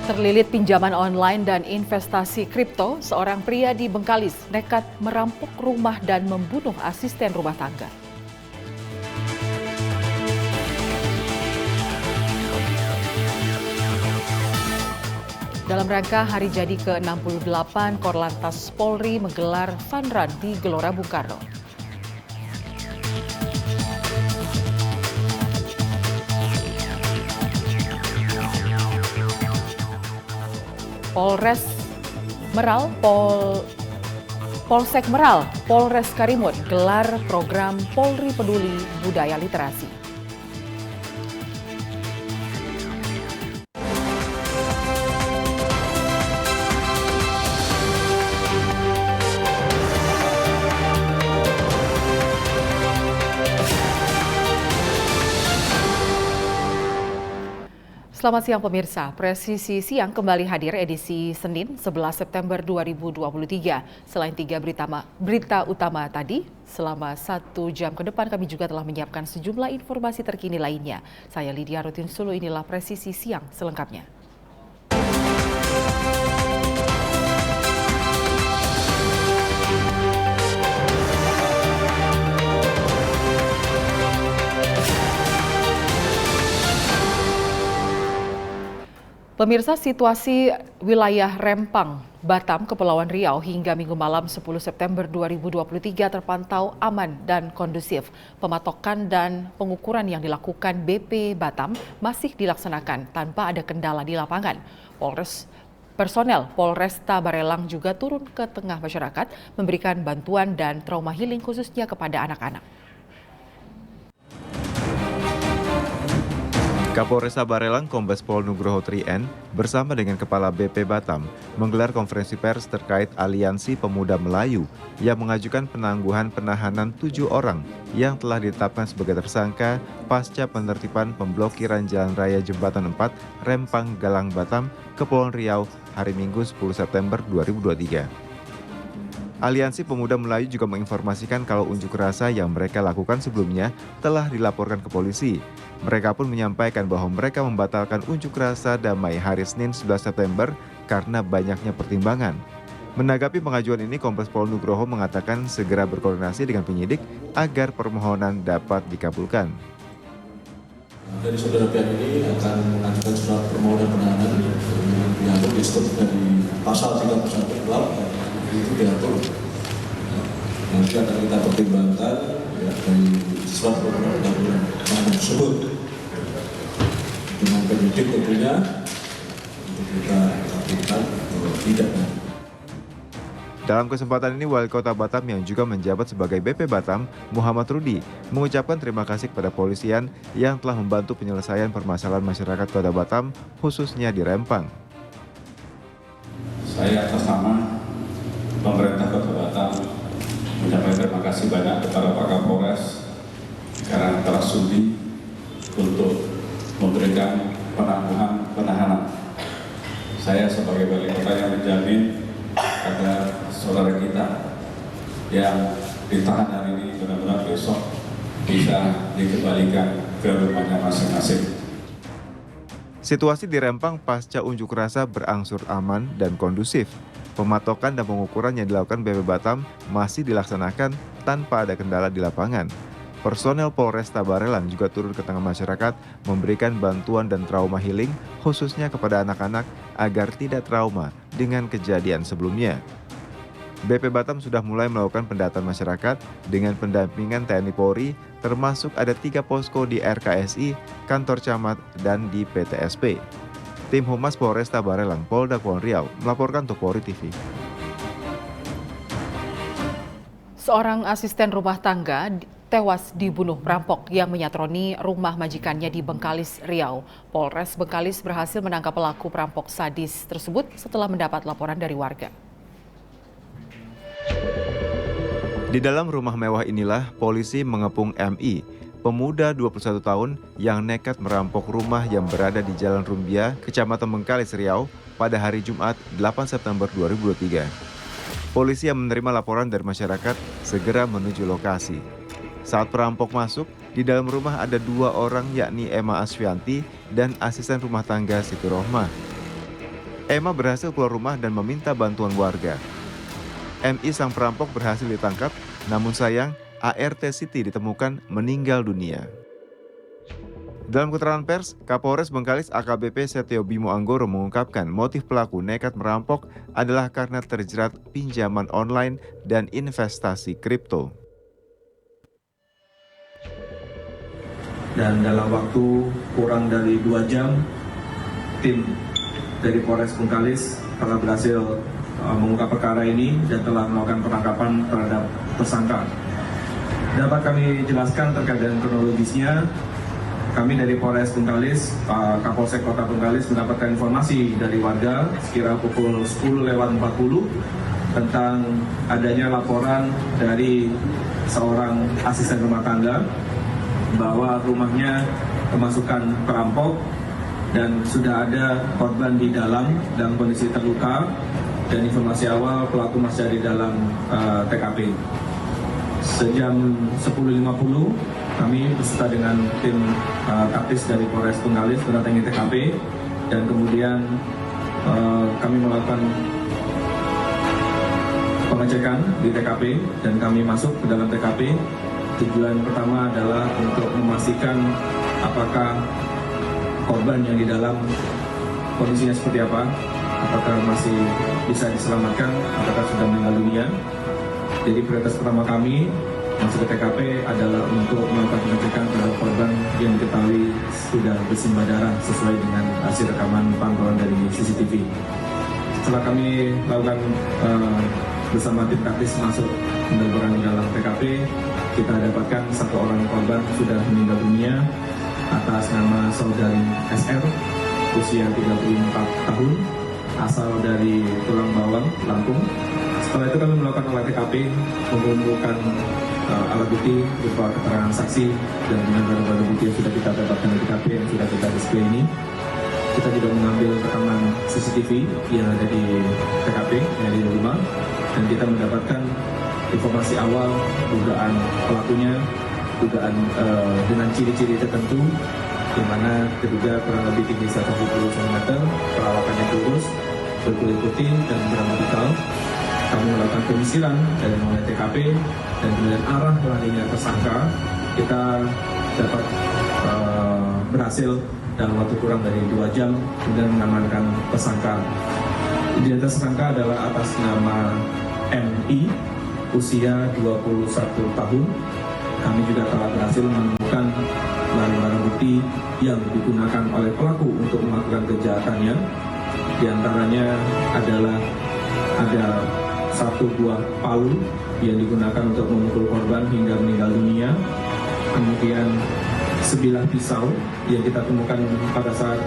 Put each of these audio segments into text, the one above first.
Terlilit pinjaman online dan investasi kripto, seorang pria di Bengkalis nekat merampok rumah dan membunuh asisten rumah tangga. Dalam rangka hari jadi ke-68, Korlantas Polri menggelar fun run di Gelora Bung Karno. Polsek Meral, Polres Karimun gelar program Polri Peduli Budaya Literasi. Selamat siang pemirsa, Presisi Siang kembali hadir edisi Senin 11 September 2023. Selain 3 berita utama tadi, selama 1 jam ke depan kami juga telah menyiapkan sejumlah informasi terkini lainnya. Saya Lydia Rutin Sulu, inilah Presisi Siang selengkapnya. Pemirsa, situasi wilayah Rempang, Batam, Kepulauan Riau hingga Minggu malam 10 September 2023 terpantau aman dan kondusif. Pematokan dan pengukuran yang dilakukan BP Batam masih dilaksanakan tanpa ada kendala di lapangan. Personel Polresta Barelang juga turun ke tengah masyarakat memberikan bantuan dan trauma healing khususnya kepada anak-anak. Kapolresta Barelang Kombes Pol Nugroho Trien bersama dengan Kepala BP Batam menggelar konferensi pers terkait Aliansi Pemuda Melayu yang mengajukan penangguhan penahanan 7 orang yang telah ditetapkan sebagai tersangka pasca penertiban pemblokiran Jalan Raya Jembatan 4 Rempang Galang Batam, Kepulauan Riau hari Minggu 10 September 2023. Aliansi Pemuda Melayu juga menginformasikan kalau unjuk rasa yang mereka lakukan sebelumnya telah dilaporkan ke polisi. Mereka pun menyampaikan bahwa mereka membatalkan unjuk rasa damai hari Senin 11 September karena banyaknya pertimbangan. Menanggapi pengajuan ini, Kombes Pol Nugroho mengatakan segera berkoordinasi dengan penyidik agar permohonan dapat dikabulkan. Dari saudara pihak ini akan mengajukan surat permohonan penahanan yang diatur dari pasal 31 KUHP itu diatur. Nanti akan kita pertimbangkan dari surat permohonan penahanan tersebut dengan penyidik tentunya untuk kita lakukan atau tidak. Dalam kesempatan ini, Wali Kota Batam yang juga menjabat sebagai BP Batam, Muhammad Rudi, mengucapkan terima kasih kepada polisian yang telah membantu penyelesaian permasalahan masyarakat Kota Batam, khususnya di Rempang. Saya atas nama pemerintah Kota Batam menyampaikan terima kasih banyak kepada Pak Kapolres karena telah sudi untuk memberikan penangguhan penahanan. Saya sebagai wali kota yang menjamin agar saudara kita yang ditahan hari ini benar-benar besok bisa dikembalikan ke rumahnya masing-masing. Situasi di Rempang pasca unjuk rasa berangsur aman dan kondusif. Pematokan dan pengukuran yang dilakukan BP Batam masih dilaksanakan tanpa ada kendala di lapangan. Personel Polresta Barelang juga turun ke tengah masyarakat memberikan bantuan dan trauma healing khususnya kepada anak-anak agar tidak trauma dengan kejadian sebelumnya. BP Batam sudah mulai melakukan pendataan masyarakat dengan pendampingan TNI Polri, termasuk ada 3 posko di RKSI, kantor camat, dan di PTSP. Tim Humas Polresta Barelang Polda Kepulauan Riau melaporkan untuk Polri TV. Seorang asisten rumah tangga tewas dibunuh perampok yang menyatroni rumah majikannya di Bengkalis, Riau. Polres Bengkalis berhasil menangkap pelaku perampok sadis tersebut setelah mendapat laporan dari warga. Di dalam rumah mewah inilah polisi mengepung MI, pemuda 21 tahun yang nekat merampok rumah yang berada di Jalan Rumbia, Kecamatan Bengkalis, Riau pada hari Jumat 8 September 2023. Polisi yang menerima laporan dari masyarakat segera menuju lokasi. Saat perampok masuk, di dalam rumah ada 2 orang yakni Emma Asfianti dan asisten rumah tangga Siti Rohmah. Emma berhasil keluar rumah dan meminta bantuan warga. MI sang perampok berhasil ditangkap, namun sayang ART Siti ditemukan meninggal dunia. Dalam keterangan pers, Kapolres Bengkalis AKBP Setio Bimo Anggoro mengungkapkan motif pelaku nekat merampok adalah karena terjerat pinjaman online dan investasi kripto. Dan dalam waktu kurang dari 2 jam, tim dari Polres Bengkalis telah berhasil mengungkap perkara ini dan telah melakukan penangkapan terhadap tersangka. Dapat kami jelaskan terkait dengan kronologisnya. Kami dari Polres Bengkalis, Kapolsek Kota Bengkalis mendapatkan informasi dari warga sekira pukul 10:40 tentang adanya laporan dari seorang asisten rumah tangga bahwa rumahnya kemasukan perampok dan sudah ada korban di dalam kondisi terluka, dan informasi awal pelaku masih ada di dalam TKP. Sejam 10:50 kami beserta dengan tim taktis dari Polres Bengkalis mendatangi TKP, dan kemudian kami melakukan pengecekan di TKP dan kami masuk ke dalam TKP. Tujuan pertama adalah untuk memastikan apakah korban yang di dalam kondisinya seperti apa, apakah masih bisa diselamatkan, apakah sudah meninggal dunia. Jadi prioritas pertama kami masuk ke TKP adalah untuk melakukan pengecekan terhadap korban yang diketahui sudah bersimbah darah sesuai dengan hasil rekaman pantauan dari CCTV. Setelah kami lakukan bersama tim taktis masuk mendarat di dalam TKP, kita dapatkan 1 orang korban sudah meninggal dunia atas nama saudari SR, usia 34 tahun, asal dari Tulang Bawang, Lampung. Setelah itu kami melakukan olah TKP, mengumpulkan alat bukti berupa keterangan saksi dan barang-barang bukti yang sudah kita dapatkan dari TKP yang sudah kita display ini. Kita juga mengambil rekaman CCTV yang ada di TKP, yang ada di rumah, dan kita mendapatkan informasi awal dugaan pelakunya, dugaan dengan ciri-ciri tertentu, di mana terduga kurang lebih tinggi 170 cm, perawakannya kurus, berkulit putih dan berambut hitam. Kami melakukan penyisiran dari mulai TKP dan kemudian arah larinya tersangka kita dapat berhasil dalam waktu kurang dari 2 jam kemudian mengamankan tersangka. Identitas tersangka adalah atas nama MI, usia 21 tahun. Kami juga telah berhasil menemukan barang-barang bukti yang digunakan oleh pelaku untuk melakukan kejahatannya. Di antaranya adalah ada 1 buah palu yang digunakan untuk memukul korban hingga meninggal dunia. Kemudian sebilah pisau yang kita temukan pada saat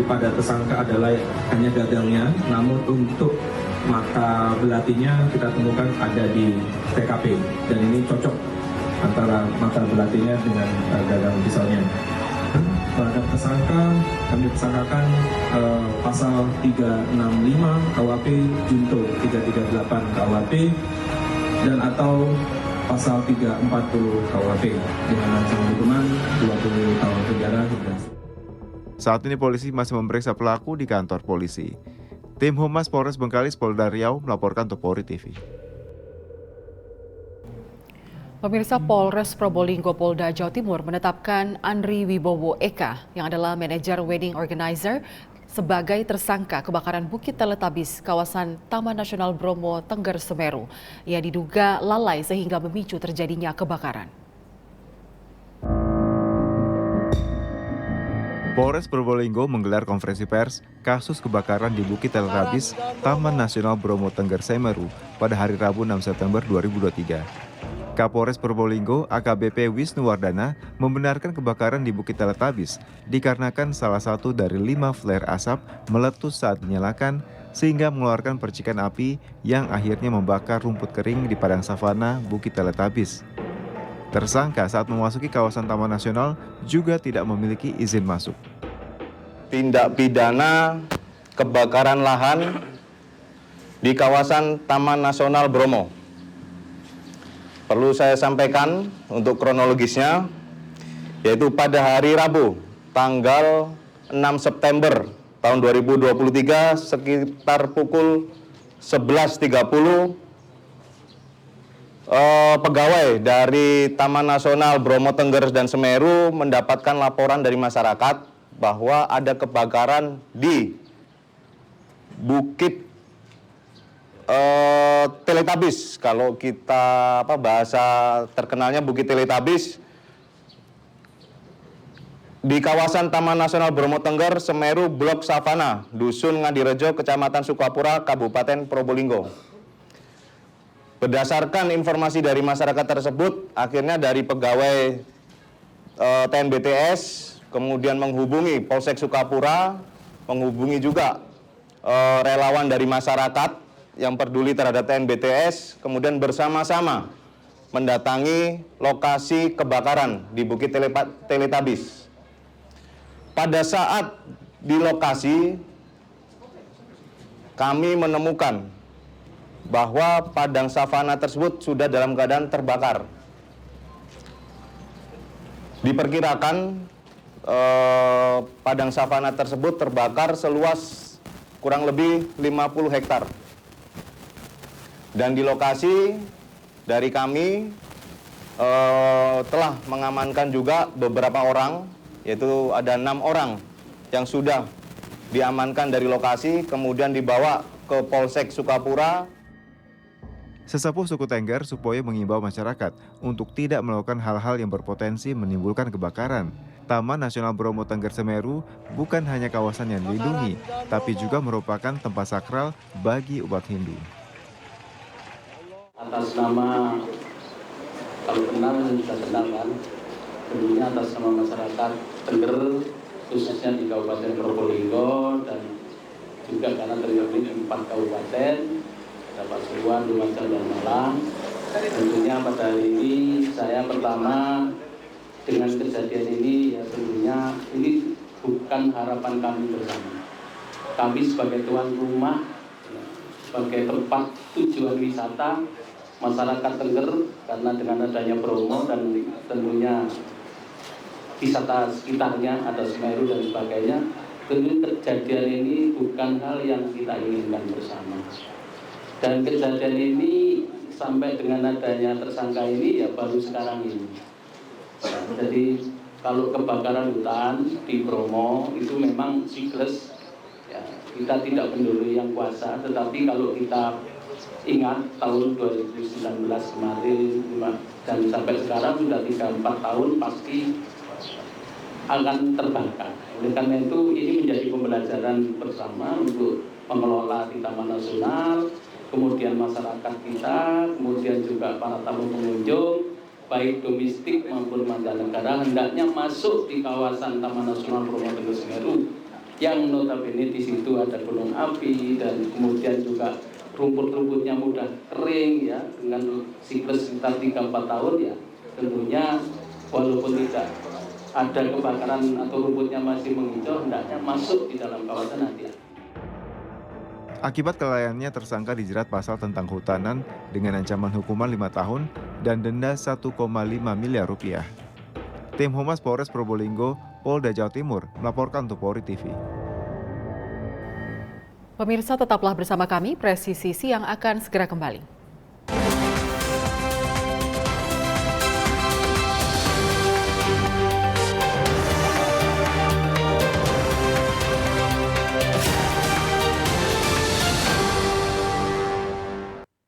pada tersangka adalah hanya gagangnya, namun untuk mata belatinya kita temukan ada di TKP, dan ini cocok antara mata belatinya dengan gagang pisaunya. Terhadap tersangka kami tersangkakan pasal 365 KUHP junto 338 KUHP dan atau pasal 340 KUHP dengan ancaman hukuman 20 tahun penjara. Saat ini polisi masih memeriksa pelaku di kantor polisi. Tim Humas Polres Bengkalis Polda Riau melaporkan untuk Polri TV. Pemirsa, Polres Probolinggo Polda Jawa Timur menetapkan Andri Wibowo Eka yang adalah manajer wedding organizer sebagai tersangka kebakaran Bukit Teletabis kawasan Taman Nasional Bromo, Tengger Semeru. Ia diduga lalai sehingga memicu terjadinya kebakaran. Polres Probolinggo menggelar konferensi pers kasus kebakaran di Bukit Teletabis, Taman Nasional Bromo, Tengger Semeru pada hari Rabu 6 September 2023. Kapolres Probolinggo AKBP Wisnu Wardana membenarkan kebakaran di Bukit Teletabis dikarenakan salah satu dari 5 flare asap meletus saat dinyalakan sehingga mengeluarkan percikan api yang akhirnya membakar rumput kering di padang savana Bukit Teletabis. Tersangka saat memasuki kawasan Taman Nasional juga tidak memiliki izin masuk. Tindak pidana kebakaran lahan di kawasan Taman Nasional Bromo. Perlu saya sampaikan untuk kronologisnya, yaitu pada hari Rabu, tanggal 6 September tahun 2023 sekitar pukul 11.30 pegawai dari Taman Nasional Bromo Tengger dan Semeru mendapatkan laporan dari masyarakat bahwa ada kebakaran di Bukit Teletabis. Kalau kita bahasa terkenalnya Bukit Teletabis di kawasan Taman Nasional Bromo Tengger, Semeru, Blok Savana, Dusun Ngadirejo, Kecamatan Sukapura, Kabupaten Probolinggo. Berdasarkan informasi dari masyarakat tersebut, akhirnya dari pegawai TNBTS kemudian menghubungi Polsek Sukapura, menghubungi juga relawan dari masyarakat yang peduli terhadap TNBTS, kemudian bersama-sama mendatangi lokasi kebakaran di Bukit Teletabis. Pada saat di lokasi, kami menemukan bahwa padang savana tersebut sudah dalam keadaan terbakar. Diperkirakan padang savana tersebut terbakar seluas kurang lebih 50 hektar. Dan di lokasi dari kami telah mengamankan juga beberapa orang, yaitu ada 6 orang yang sudah diamankan dari lokasi, kemudian dibawa ke Polsek Sukapura. Sesepuh suku Tengger, Supoyo mengimbau masyarakat untuk tidak melakukan hal-hal yang berpotensi menimbulkan kebakaran. Taman Nasional Bromo Tengger Semeru bukan hanya kawasan yang dilindungi, tapi juga merupakan tempat sakral bagi umat Hindu. Atas nama, kalau kenal sudah kenal kan, tentunya atas nama masyarakat Tengger, khususnya di Kabupaten Probolinggo dan juga karena terdiri di 4 kabupaten, ada Pasuruan, Lumajang, dan Malang. Tentunya pada hari ini saya pertama dengan kejadian ini, ya tentunya ini bukan harapan kami bersama. Kami sebagai tuan rumah, sebagai tempat tujuan wisata masyarakat Tengger, karena dengan adanya Bromo dan tentunya wisata sekitarnya ada Semeru dan sebagainya, tentu kejadian ini bukan hal yang kita inginkan bersama. Dan kejadian ini sampai dengan adanya tersangka ini ya baru sekarang ini. Jadi kalau kebakaran hutan di Bromo itu memang siklus, ya, kita tidak mendului yang kuasa, tetapi kalau kita ingat tahun 2019 kemarin dan sampai sekarang sudah 3-4 tahun pasti akan terbakar. Oleh karena itu ini menjadi pembelajaran bersama untuk pengelola di Taman Nasional, kemudian masyarakat kita, kemudian juga para tamu pengunjung, baik domestik maupun mancanegara, hendaknya masuk di kawasan Taman Nasional Bromo Tengger Semeru, yang notabene di situ ada gunung api dan kemudian juga rumput-rumputnya mudah kering, ya, dengan siklus sekitar 3-4 tahun, ya, tentunya walaupun tidak ada kebakaran atau rumputnya masih menghijau, hendaknya masuk di dalam kawasan nanti. Akibat kelalaiannya, tersangka dijerat pasal tentang kehutanan dengan ancaman hukuman 5 tahun dan denda 1,5 miliar rupiah. Tim Humas Polres Probolinggo, Polda Jawa Timur melaporkan untuk Polri TV. Pemirsa, tetaplah bersama kami, Presisi Siang akan segera kembali.